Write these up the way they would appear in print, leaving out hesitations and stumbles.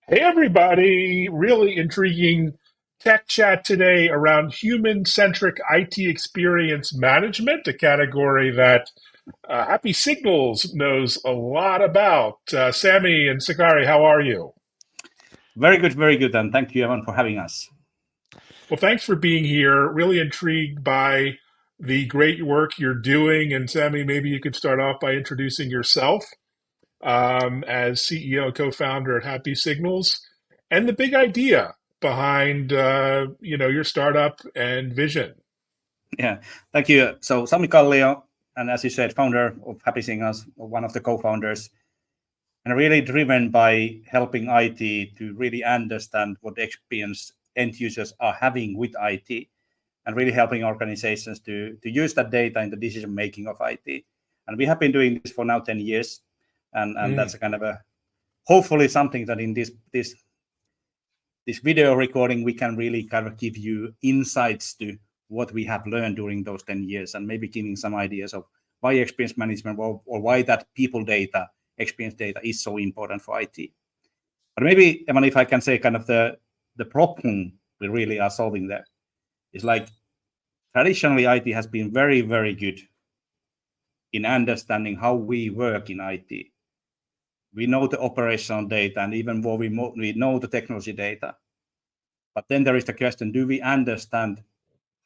Hey, everybody. Really intriguing tech chat today around human centric IT experience management, a category that HappySignals knows a lot about. Sami and Sakari, how are you? Very good, and thank you, Evan, for having us. Well, thanks for being here. Really intrigued by the great work you're doing. And Sami, maybe you could start off by introducing yourself as CEO and co-founder at HappySignals, and the big idea behind your startup and vision. Yeah, thank you. So, Sami Kallio, and as you said, founder of HappySignals, one of the co-founders, and really driven by helping IT to really understand what experience end users are having with IT, and really helping organizations to use that data in the decision making of IT. And we have been doing this for now 10 years, and Mm, that's a kind of a hopefully something that in this video recording, we can really kind of give you insights to what we have learned during those 10 years and maybe giving some ideas of why experience management or why that people data, experience data is so important for IT. But maybe, Evan, if I can say kind of the problem we really are solving there is like traditionally IT has been very good in understanding how we work in IT. We know the operational data and even more we know the technology data. But then there is the question, do we understand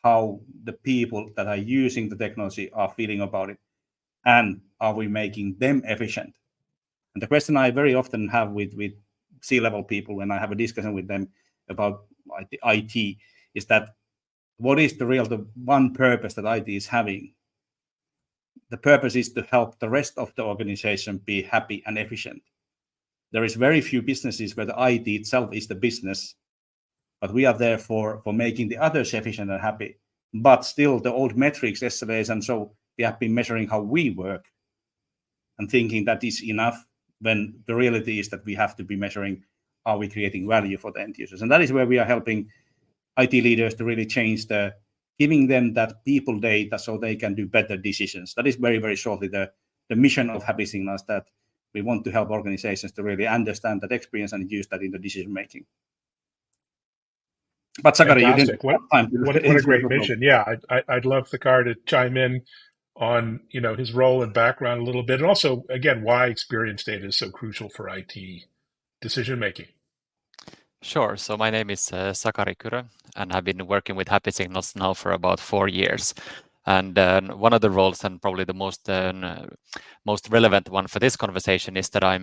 how the people that are using the technology are feeling about it? And are we making them efficient? And the question I very often have with C-level people when I have a discussion with them about IT is that what is the one purpose that IT is having? The purpose is to help the rest of the organization be happy and efficient. There is very few businesses where the IT itself is the business, but we are there for making the others efficient and happy. But still, the old metrics, SLAs, and so we have been measuring how we work and thinking that is enough when the reality is that we have to be measuring, are we creating value for the end users? And that is where we are helping IT leaders to really change giving them that people data so they can do better decisions. That is very shortly the mission of HappySignals, that we want to help organizations to really understand that experience and use that in the decision making. But Sakari, you didn't fantastic. What have time to what a great introduce. mission. Yeah, I'd love Sakari to chime in on his role and background a little bit, and also again why experience data is so crucial for IT decision making. Sure. So my name is Sakari Kyrö, and I've been working with HappySignals now for about 4 years. And one of the roles, and probably the most relevant one for this conversation, is that I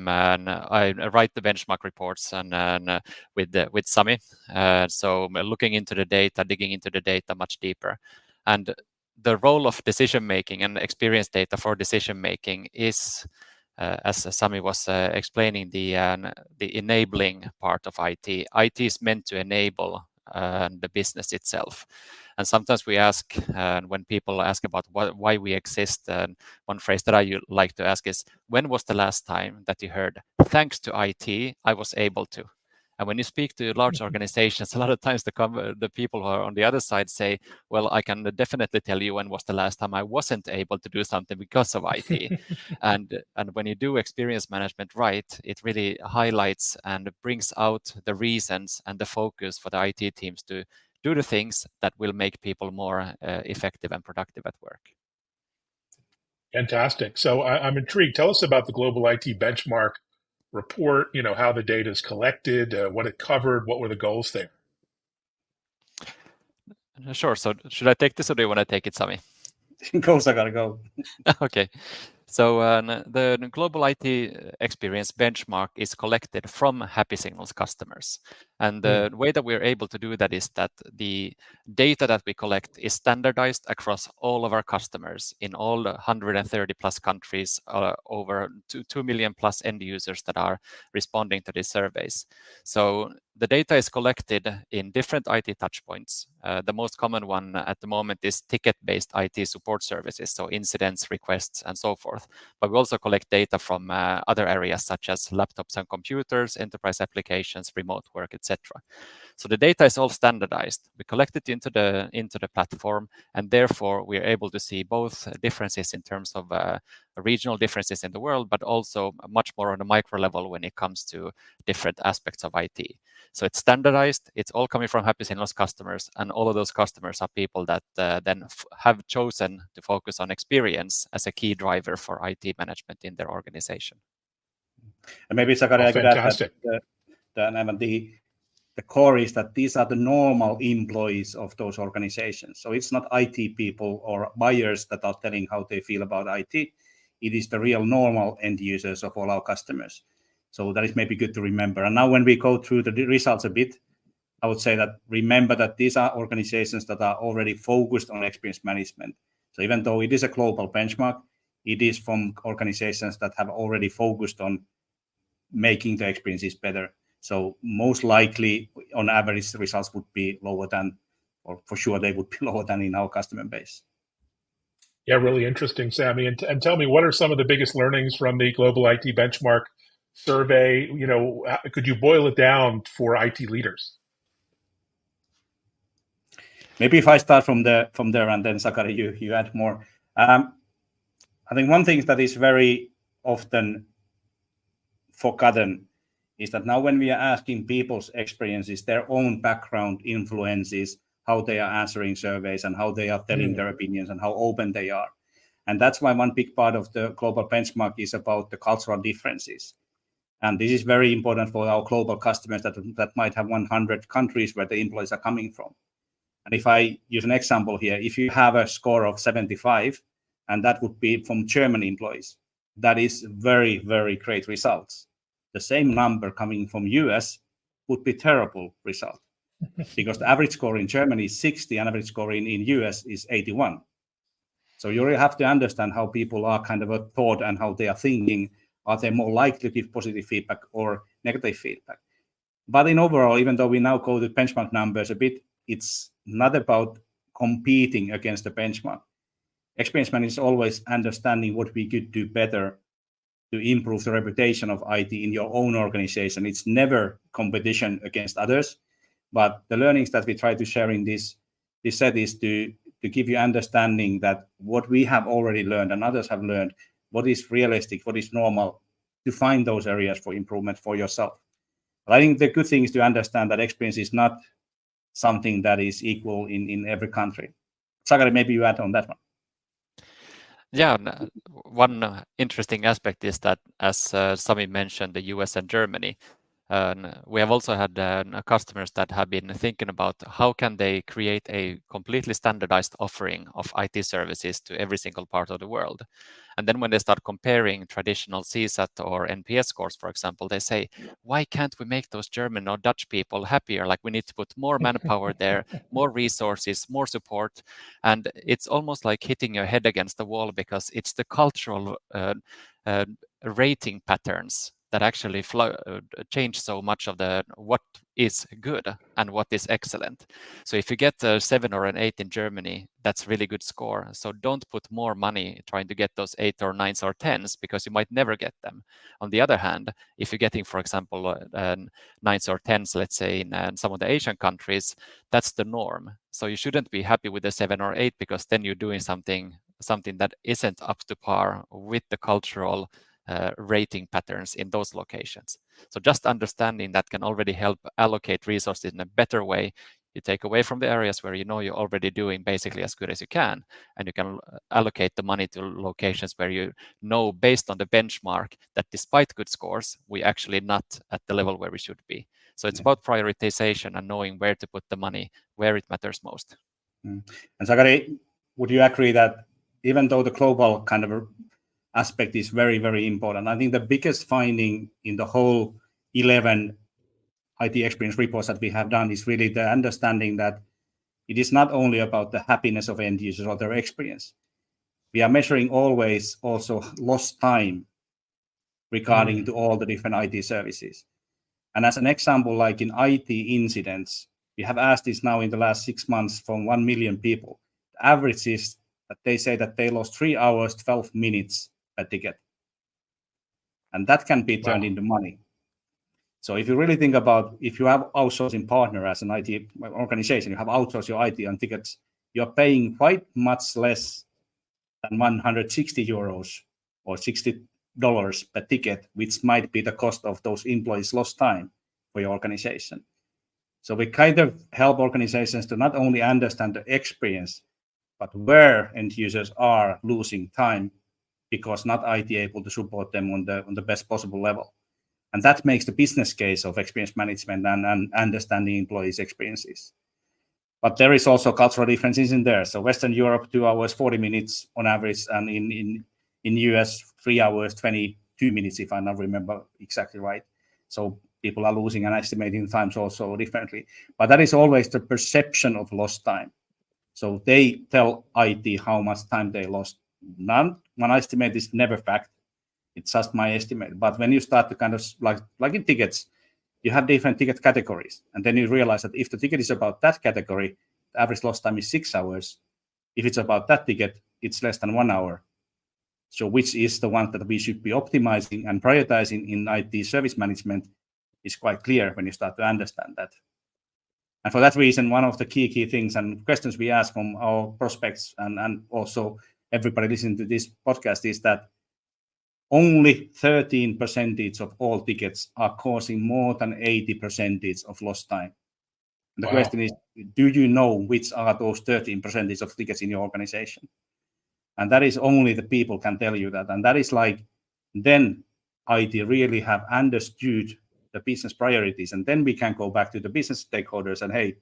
write the benchmark reports and with Sami. So looking into the data, digging into the data much deeper, and the role of decision making and experience data for decision making is, as Sami was explaining, the enabling part of IT. IT is meant to enable the business itself. And sometimes we ask, when people ask about why we exist, one phrase that I like to ask is, when was the last time that you heard, thanks to IT, I was able to? And when you speak to large organizations, a lot of times the people who are on the other side say, well, I can definitely tell you when was the last time I wasn't able to do something because of IT. and when you do experience management right, it really highlights and brings out the reasons and the focus for the IT teams to do the things that will make people more effective and productive at work. Fantastic. So I'm intrigued. Tell us about the Global IT Benchmark report, how the data is collected, what it covered, what were the goals there? Sure. So should I take this or do you want to take it, Sami? Go, Sakari, go. Okay. So the global IT experience benchmark is collected from HappySignals customers. And the way that we're able to do that is that the data that we collect is standardized across all of our customers in all 130 plus countries, over 2 million plus end users that are responding to these surveys. So the data is collected in different IT touchpoints. The most common one at the moment is ticket-based IT support services, so incidents, requests, and so forth. But we also collect data from other areas such as laptops and computers, enterprise applications, remote work, etc. etc. So the data is all standardized. We collect it into the platform, and therefore we are able to see both differences in terms of regional differences in the world, but also much more on a micro level when it comes to different aspects of IT. So it's standardized. It's all coming from HappySignals customers, and all of those customers are people that then have chosen to focus on experience as a key driver for IT management in their organization. And maybe Sakari, I could add that the core is that these are the normal employees of those organizations. So it's not IT people or buyers that are telling how they feel about IT. It is the real normal end users of all our customers. So that is maybe good to remember. And now when we go through the results a bit, I would say that remember that these are organizations that are already focused on experience management. So even though it is a global benchmark, it is from organizations that have already focused on making the experiences better. So most likely, on average, the results would be lower than, or for sure they would be lower than in our customer base. Yeah, really interesting, Sami. And tell me, what are some of the biggest learnings from the Global IT Benchmark survey? You know, could you boil it down for IT leaders? Maybe if I start from there, and then Sakari, you add more. I think one thing that is very often forgotten is that now when we are asking people's experiences, their own background influences how they are answering surveys and how they are telling their opinions and how open they are. And that's why one big part of the global benchmark is about the cultural differences. And this is very important for our global customers that might have 100 countries where the employees are coming from. And if I use an example here, if you have a score of 75, and that would be from German employees, that is very, very great results. The same number coming from US would be terrible result because the average score in Germany is 60 and average score in US is 81. So you really have to understand how people are kind of thought and how they are thinking. Are they more likely to give positive feedback or negative feedback? But in overall, even though we now go to benchmark numbers a bit, it's not about competing against the benchmark. Experience management is always understanding what we could do better to improve the reputation of IT in your own organization. It's never competition against others, but the learnings that we try to share in this set is to give you understanding that what we have already learned and others have learned, what is realistic, what is normal, to find those areas for improvement for yourself. But I think the good thing is to understand that experience is not something that is equal in every country. Sakari, maybe you add on that one. Yeah, one interesting aspect is that, as Sami mentioned, the US and Germany, we have also had customers that have been thinking about how can they create a completely standardized offering of IT services to every single part of the world. And then when they start comparing traditional CSAT or NPS scores, for example, they say, why can't we make those German or Dutch people happier? Like we need to put more manpower there, more resources, more support. And it's almost like hitting your head against the wall because it's the cultural rating patterns that actually change so much of what is good and what is excellent. So if you get a 7 or an 8 in Germany, that's really good score. So don't put more money trying to get those 8 or 9s or 10s because you might never get them. On the other hand, if you're getting, for example, 9s or 10s, let's say in some of the Asian countries, that's the norm. So you shouldn't be happy with a 7 or 8 because then you're doing something that isn't up to par with the cultural rating patterns in those locations. So just understanding that can already help allocate resources in a better way. You take away from the areas where you know you're already doing basically as good as you can, and you can allocate the money to locations where you know based on the benchmark that despite good scores, we actually not at the level where we should be. So it's about prioritization and knowing where to put the money, where it matters most. And Sakari, would you agree that even though the global kind of aspect is very, very important, I think the biggest finding in the whole 11 IT experience reports that we have done is really the understanding that it is not only about the happiness of end users or their experience. We are measuring always also lost time regarding to all the different IT services. And as an example, like in IT incidents, we have asked this now in the last 6 months from 1 million people. The average is that they say that they lost 3 hours, 12 minutes a ticket. And that can be turned into money. So if you really think about, if you have outsourcing partner as an IT organization, you have outsourced your IT and tickets, you're paying quite much less than 160 euros or $60 per ticket, which might be the cost of those employees' lost time for your organization. So we kind of help organizations to not only understand the experience, but where end users are losing time because not IT able to support them on the best possible level. And that makes the business case of experience management and understanding employees' experiences. But there is also cultural differences in there. So Western Europe, 2 hours, 40 minutes on average, and in US, 3 hours, 22 minutes, if I not remember exactly right. So people are losing and estimating times also differently. But that is always the perception of lost time. So they tell IT how much time they lost. One estimate is never fact. It's just my estimate. But when you start to kind of like in tickets, you have different ticket categories. And then you realize that if the ticket is about that category, the average lost time is 6 hours. If it's about that ticket, it's less than 1 hour. So which is the one that we should be optimizing and prioritizing in IT service management is quite clear when you start to understand that. And for that reason, one of the key things and questions we ask from our prospects and also everybody listening to this podcast is that only 13% of all tickets are causing more than 80% of lost time. And the question is, do you know which are those 13% of tickets in your organization? And that is only the people can tell you that. And that is like, then IT really have understood the business priorities. And then we can go back to the business stakeholders and, hey,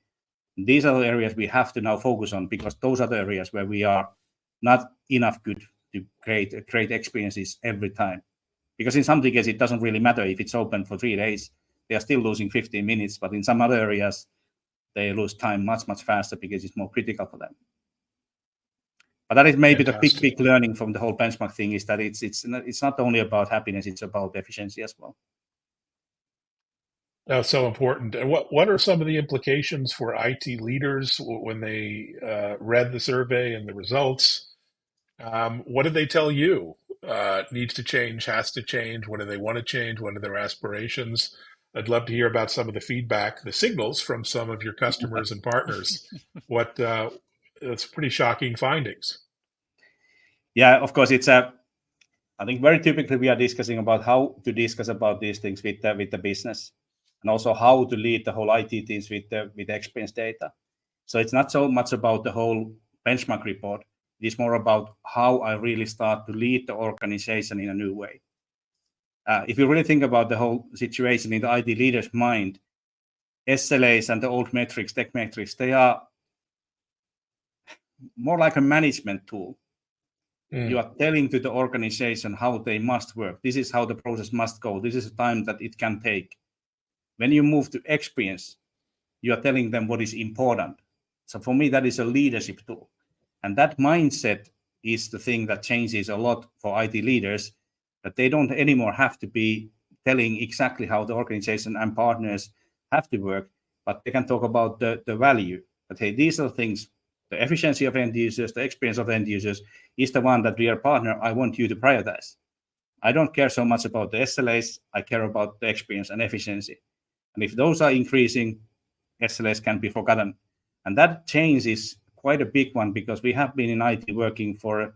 these are the areas we have to now focus on because those are the areas where we are not enough good to create experiences every time. Because in some tickets, it doesn't really matter if it's open for 3 days. They are still losing 15 minutes. But in some other areas, they lose time much faster because it's more critical for them. But that is maybe Fantastic. the big learning from the whole benchmark thing is that it's not only about happiness, it's about efficiency as well. That's so important. And what are some of the implications for IT leaders when they read the survey and the results? What did they tell you needs to change, has to change? What do they want to change? What are their aspirations? I'd love to hear about some of the feedback, the signals from some of your customers and partners. It's pretty shocking findings. Yeah, of course, I think very typically we are discussing about how to discuss about these things with the business, and also how to lead the whole IT teams with the experience data. So it's not so much about the whole benchmark report. It is more about how I really start to lead the organization in a new way. If you really think about the whole situation in the IT leader's mind, SLAs and the old metrics, tech metrics, they are more like a management tool. You are telling to the organization how they must work. This is how the process must go. This is the time that it can take. When you move to experience, you are telling them what is important. So for me, that is a leadership tool. And that mindset is the thing that changes a lot for IT leaders, that they don't anymore have to be telling exactly how the organization and partners have to work, but they can talk about the value. That, hey, these are things, the efficiency of end users, the experience of end users is the one that, dear partner, I want you to prioritize. I don't care so much about the SLAs. I care about the experience and efficiency. And if those are increasing, SLAs can be forgotten. And that change is quite a big one because we have been in IT working for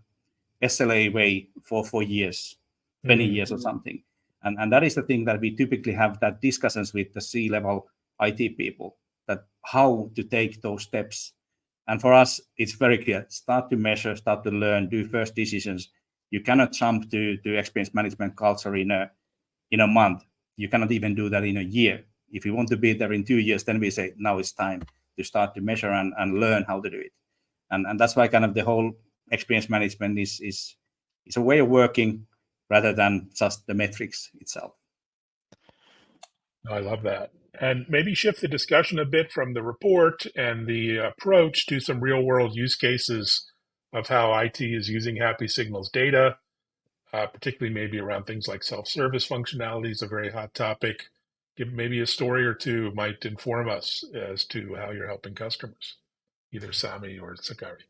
SLA way for years, 20 years or something. And that is the thing that we typically have that discussions with the C-level IT people, that how to take those steps. And for us, it's very clear. Start to measure, start to learn, do first decisions. You cannot jump to experience management culture in a month. You cannot even do that in a year. If you want to be there in 2 years, then we say, now it's time to start to measure and learn how to do it. And that's why kind of the whole experience management is a way of working rather than just the metrics itself. I love that. And maybe shift the discussion a bit from the report and the approach to some real world use cases of how IT is using HappySignals data, particularly maybe around things like self-service functionalities, a very hot topic. Give maybe a story or two might inform us as to how you're helping customers, either Sami or Sakari.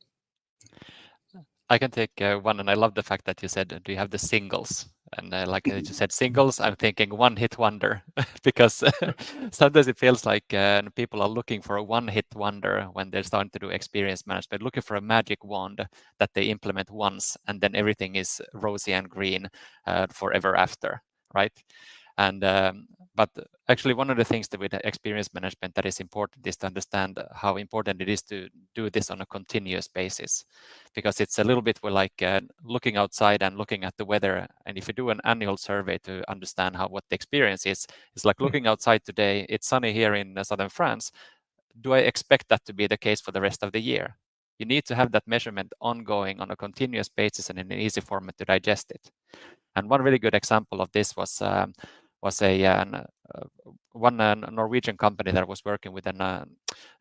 I can take one, and I love the fact that you said, do you have the singles? And like you said, singles, I'm thinking one-hit wonder because sometimes it feels like people are looking for a one-hit wonder when they're starting to do experience management, looking for a magic wand that they implement once and then everything is rosy and green forever after, right? And but actually, one of the things that with experience management that is important is to understand how important it is to do this on a continuous basis, because it's a little bit like looking outside and looking at the weather. And if you do an annual survey to understand what the experience is, it's like looking outside today. It's sunny here in southern France. Do I expect that to be the case for the rest of the year? You need to have that measurement ongoing on a continuous basis and in an easy format to digest it. And one really good example of this was one Norwegian company that was working with an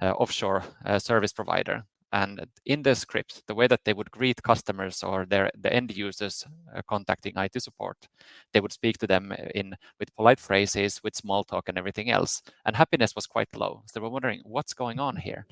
offshore service provider. And in the script, the way that they would greet customers or the end users contacting IT support, they would speak to them with polite phrases, with small talk and everything else. And happiness was quite low. So they were wondering, what's going on here?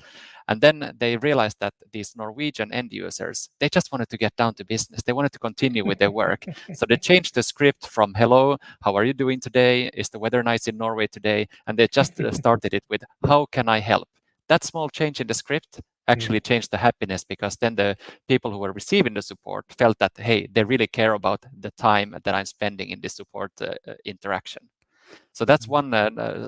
And then they realized that these Norwegian end users, they just wanted to get down to business. They wanted to continue with their work. So they changed the script from hello, how are you doing today? Is the weather nice in Norway today? And they just started it with, how can I help? That small change in the script actually changed the happiness, because then the people who were receiving the support felt that, hey, they really care about the time that I'm spending in this support interaction. So that's one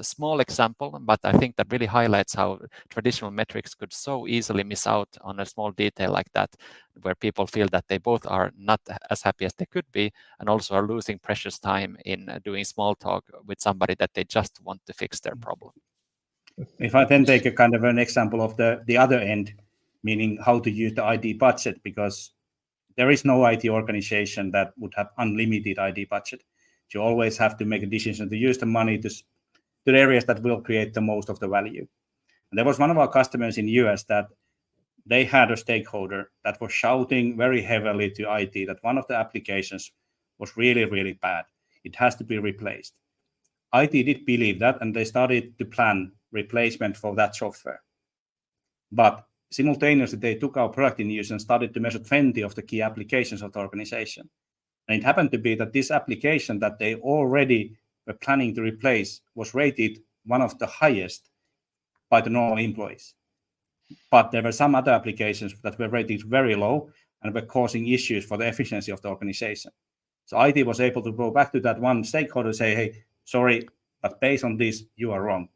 small example, but I think that really highlights how traditional metrics could so easily miss out on a small detail like that, where people feel that they both are not as happy as they could be and also are losing precious time in doing small talk with somebody that they just want to fix their problem. If I then take a kind of an example of the other end, meaning how to use the IT budget, because there is no IT organization that would have unlimited IT budget. You always have to make a decision to use the money to the areas that will create the most of the value. And there was one of our customers in the US that they had a stakeholder that was shouting very heavily to IT that one of the applications was really, really bad. It has to be replaced. IT did believe that, and they started to plan replacement for that software. But simultaneously, they took our product in use and started to measure 20 of the key applications of the organization. And it happened to be that this application that they already were planning to replace was rated one of the highest by the normal employees. But there were some other applications that were rated very low and were causing issues for the efficiency of the organization. So IT was able to go back to that one stakeholder and say, hey, sorry, but based on this, you are wrong.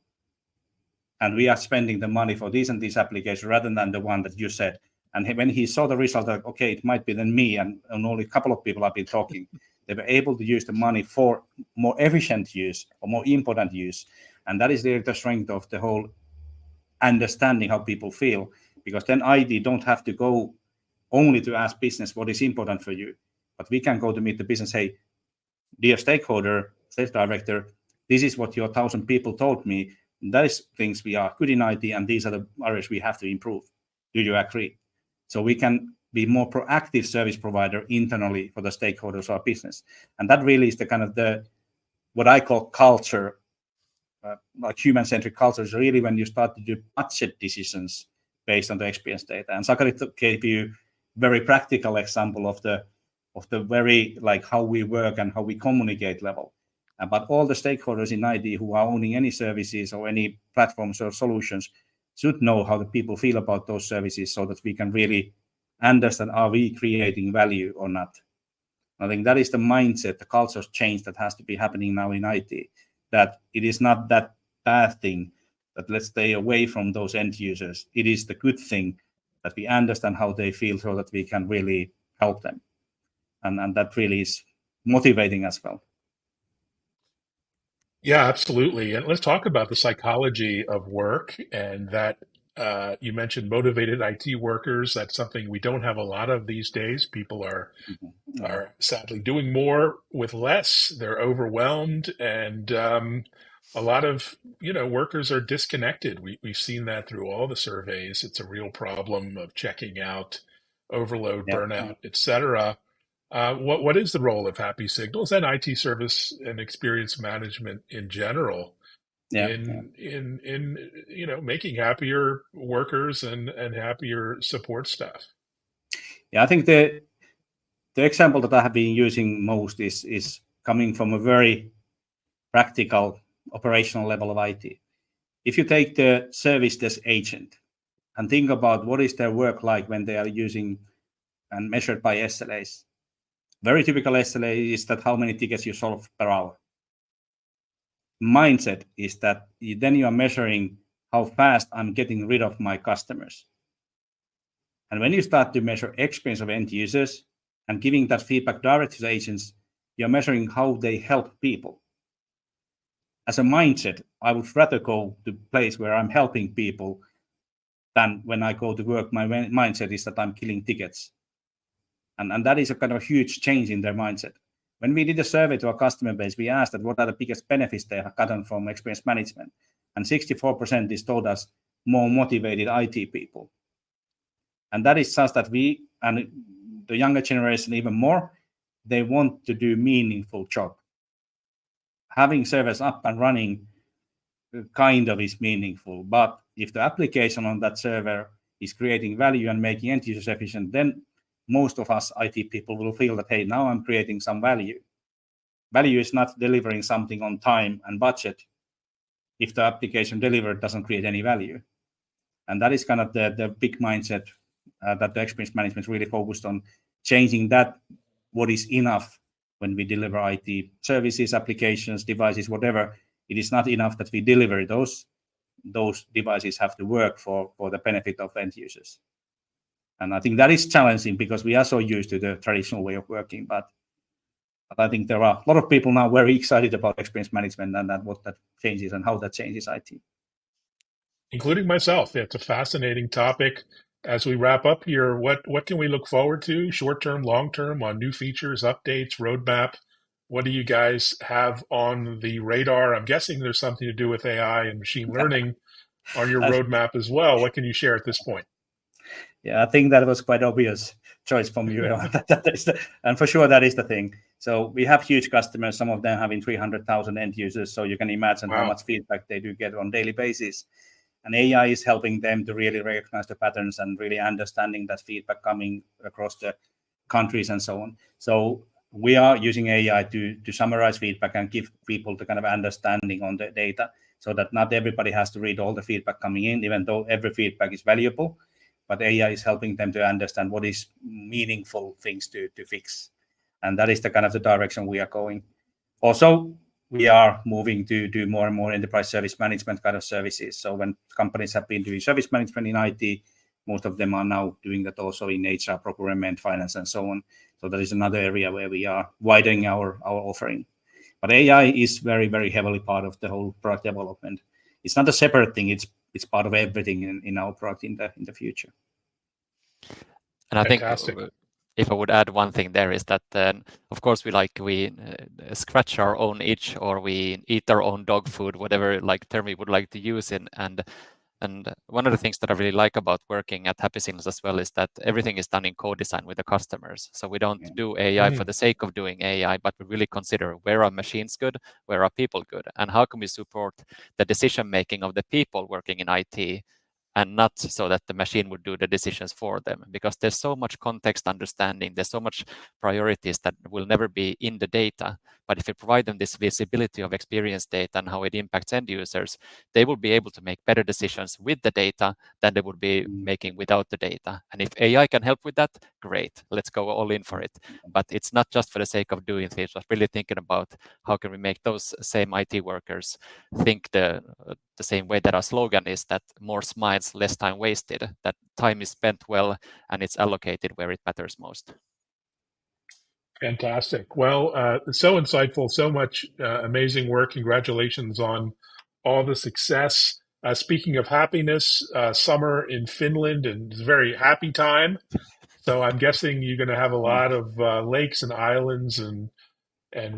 And we are spending the money for these and these applications rather than the one that you said. And when he saw the result, like, okay, it might be then me and only a couple of people have been talking, they were able to use the money for more efficient use or more important use. And that is the strength of the whole understanding how people feel, because then IT don't have to go only to ask business what is important for you, but we can go to meet the business, hey, dear stakeholder, sales director, this is what your 1,000 people told me. That is things we are good in IT, and these are the areas we have to improve. Do you agree? So we can be more proactive service provider internally for the stakeholders of our business. And that really is the kind of what I call culture, like human-centric culture, is really when you start to do budget decisions based on the experience data. And Sakari gave you very practical example of the very like how we work and how we communicate level. But all the stakeholders in IT who are owning any services or any platforms or solutions should know how the people feel about those services, so that we can really understand, are we creating value or not? I think that is the mindset, the culture change that has to be happening now in IT, that it is not that bad thing that let's stay away from those end users. It is the good thing that we understand how they feel so that we can really help them. And that really is motivating as well. Yeah, absolutely. And let's talk about the psychology of work, and that you mentioned motivated IT workers. That's something we don't have a lot of these days. People are sadly doing more with less. They're overwhelmed, and a lot of workers are disconnected. We've seen that through all the surveys. It's a real problem of checking out, overload, burnout, etc. What is the role of HappySignals and IT service and experience management in general in making happier workers and happier support staff? Yeah, I think the example that I have been using most is coming from a very practical operational level of IT. If you take the service desk agent and think about what is their work like when they are using and measured by SLAs. Very typical SLA is that how many tickets you solve per hour. Mindset is that then you are measuring how fast I'm getting rid of my customers. And when you start to measure experience of end users and giving that feedback direct to the agents, you're measuring how they help people. As a mindset, I would rather go to a place where I'm helping people than when I go to work, my mindset is that I'm killing tickets. And that is a kind of a huge change in their mindset. When we did a survey to our customer base, we asked that what are the biggest benefits they have gotten from experience management. And 64% is told us more motivated IT people. And that is just that we, and the younger generation even more, they want to do meaningful job. Having servers up and running kind of is meaningful, but if the application on that server is creating value and making end users efficient, then most of us IT people will feel that, hey, now I'm creating some value. Value is not delivering something on time and budget if the application delivered doesn't create any value. And that is kind of the big mindset that the experience management really focused on, changing that, what is enough when we deliver IT services, applications, devices, whatever. It is not enough that we deliver those devices have to work for the benefit of end users. And I think that is challenging because we are so used to the traditional way of working. But I think there are a lot of people now very excited about experience management and what that changes and how that changes IT. Including myself. It's a fascinating topic. As we wrap up here, what can we look forward to, short-term, long-term, on new features, updates, roadmap? What do you guys have on the radar? I'm guessing there's something to do with AI and machine learning on your roadmap as well. What can you share at this point? Yeah, I think that was quite obvious choice from you. And for sure, that is the thing. So we have huge customers, some of them having 300,000 end users. So you can imagine how much feedback they do get on a daily basis. And AI is helping them to really recognize the patterns and really understanding that feedback coming across the countries and so on. So we are using AI to summarize feedback and give people the kind of understanding on the data so that not everybody has to read all the feedback coming in, even though every feedback is valuable. But AI is helping them to understand what is meaningful things to fix. And that is the kind of the direction we are going. Also, we are moving to do more and more enterprise service management kind of services. So when companies have been doing service management in IT, most of them are now doing that also in HR, procurement, finance, and so on. So that is another area where we are widening our offering. But AI is very, very heavily part of the whole product development. It's not a separate thing. It's part of everything in our product in the future. And I think Fantastic. if I would add one thing there is that, of course, we scratch our own itch or we eat our own dog food, whatever term we would like to use in. And one of the things that I really like about working at HappySignals as well is that everything is done in co-design with the customers. So we don't do AI for the sake of doing AI, but we really consider where are machines good, where are people good, and how can we support the decision making of the people working in IT, and not so that the machine would do the decisions for them, because there's so much context understanding, there's so much priorities that will never be in the data. But if you provide them this visibility of experience data and how it impacts end users, they will be able to make better decisions with the data than they would be making without the data. And if AI can help with that, great, let's go all in for it. But it's not just for the sake of doing things, but really thinking about how can we make those same IT workers think the same way that our slogan is, that more smiles, less time wasted, that time is spent well and it's allocated where it matters most. Fantastic. Well, so insightful, so much amazing work. Congratulations on all the success. Speaking of happiness, summer in Finland, and it's a very happy time. So I'm guessing you're going to have a lot of lakes and islands and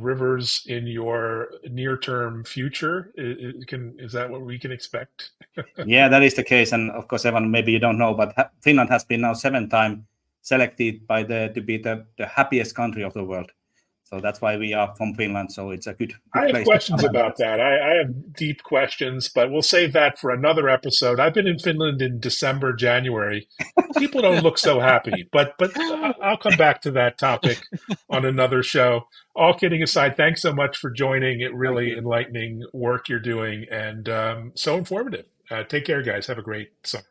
rivers in your near-term future. Is that what we can expect? Yeah, that is the case. And of course, Evan, maybe you don't know, but Finland has been now 7 times selected to be the happiest country of the world. So that's why we are from Finland. So it's a good I have place questions to come. about that. I have deep questions, but we'll save that for another episode. I've been in Finland in December, January. People don't look so happy, but I'll come back to that topic on another show. All kidding aside, thanks so much for joining. It really enlightening work you're doing and so informative. Take care, guys. Have a great summer.